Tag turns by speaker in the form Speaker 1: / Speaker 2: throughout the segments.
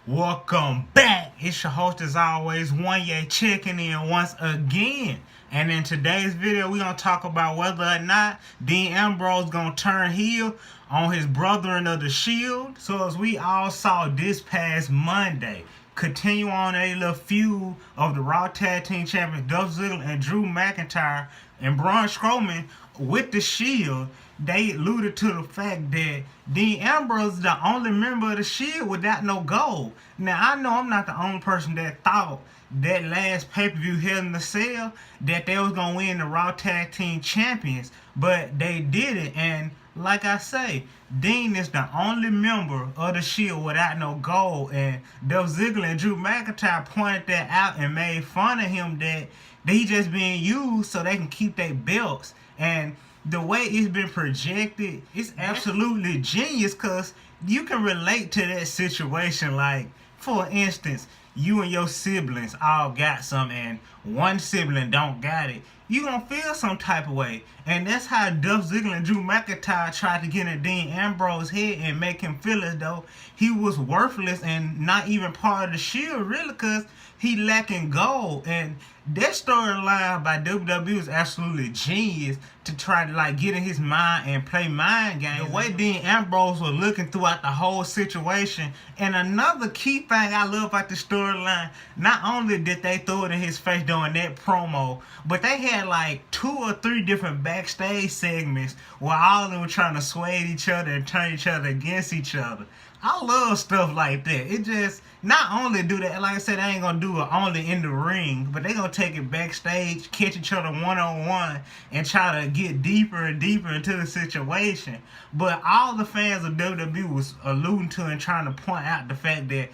Speaker 1: Welcome back. It's your host as always, One Ye, checking in once again. And in today's video, we're going to talk about whether or not Dean Ambrose going to turn heel on his brethren of the Shield. So as we all saw this past Monday, continue on a little feud of the Raw Tag Team Champions Dolph Ziggler and Drew McIntyre and Braun Strowman with the Shield. They alluded to the fact that Dean Ambrose is the only member of the Shield without no gold. Now, I know I'm not the only person that thought that last pay-per-view Hell in a Cell that they was going to win the Raw Tag Team Champions, but they didn't. And like I say, Dean is the only member of the Shield without no gold. And Dolph Ziggler and Drew McIntyre pointed that out and made fun of him that he just being used so they can keep their belts. And the way it's been projected, it's absolutely genius because you can relate to that situation. Like, for instance, you and your siblings all got some and one sibling don't got it. You gonna feel some type of way. And that's how Dolph Ziggler and Drew McIntyre tried to get in Dean Ambrose's head and make him feel as though he was worthless and not even part of the Shield, really, because he lacking gold. And that storyline by WWE was absolutely genius to try to like get in his mind and play mind games. The way Dean Ambrose was looking throughout the whole situation. And another key thing I love about the storyline, not only did they throw it in his face during that promo, but they had like 2 or 3 different backstage segments where all of them were trying to sway each other and turn each other against each other. I love stuff like that. It just, not only do that, like I said, they ain't gonna do it only in the ring, but they gonna take it backstage, catch each other one-on-one, and try to get deeper and deeper into the situation. But all the fans of WWE was alluding to and trying to point out the fact that,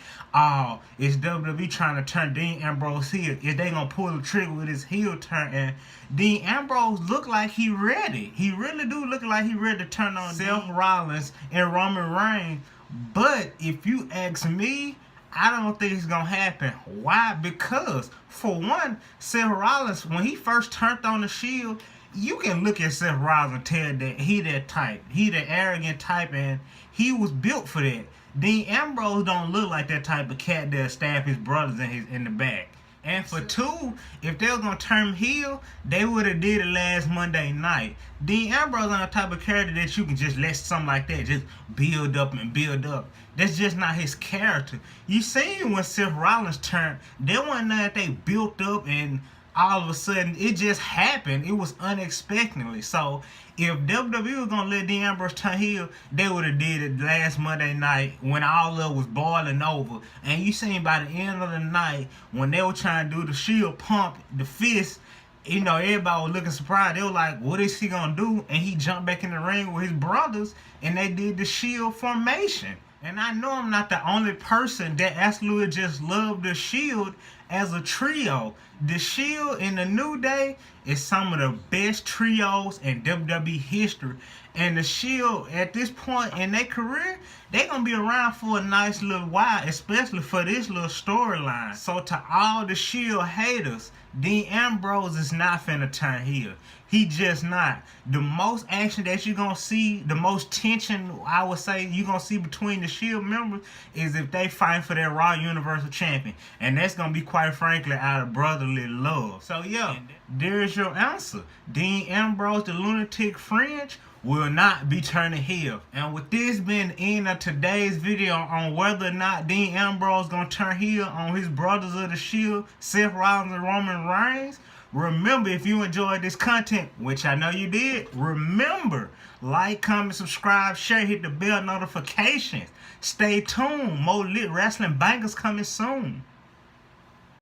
Speaker 1: it's WWE trying to turn Dean Ambrose heel. Is they gonna pull the trigger with his heel turn? And Dean Ambrose look like he ready. He really do look like he ready to turn on Seth Rollins and Roman Reigns. But if you ask me, I don't think it's going to happen. Why? Because, for one, Seth Rollins, when he first turned on the Shield, you can look at Seth Rollins and tell that he that type. He the arrogant type, and he was built for that. Dean Ambrose don't look like that type of cat that'll stab his brothers in the back. And for 2, if they were going to turn him heel, they would have did it last Monday night. Dean Ambrose on the type of character that you can just let something like that just build up and build up. That's just not his character. You seen when Seth Rollins turned, there wasn't nothing that they built up and all of a sudden it just happened. It was unexpectedly. So if WWE was gonna let Dean Ambrose turn heel, they would have did it last Monday night when all of it was boiling over. And you seen by the end of the night when they were trying to do the Shield pump, the fist, you know, everybody was looking surprised. They were like, what is he gonna do? And he jumped back in the ring with his brothers and they did the Shield formation. And I know I'm not the only person that absolutely just loved the Shield as a trio. The Shield and the New Day is some of the best trios in WWE history. And the Shield, at this point in their career, they're going to be around for a nice little while, especially for this little storyline. So to all the Shield haters, Dean Ambrose is not finna turn heel. He just not. The most action that you're going to see, the most tension, I would say, you're going to see between the Shield members is if they fight for their Raw Universal Champion. And that's going to be, quite frankly, out of brotherly love. So, yeah, there's your answer. Dean Ambrose, the Lunatic Fringe, will not be turning heel. And with this being the end of today's video on whether or not Dean Ambrose gonna turn heel on his brothers of the Shield, Seth Rollins and Roman Reigns, remember, if you enjoyed this content, which I know you did, remember, like, comment, subscribe, share, hit the bell notifications. Stay tuned. More lit wrestling bangers coming soon.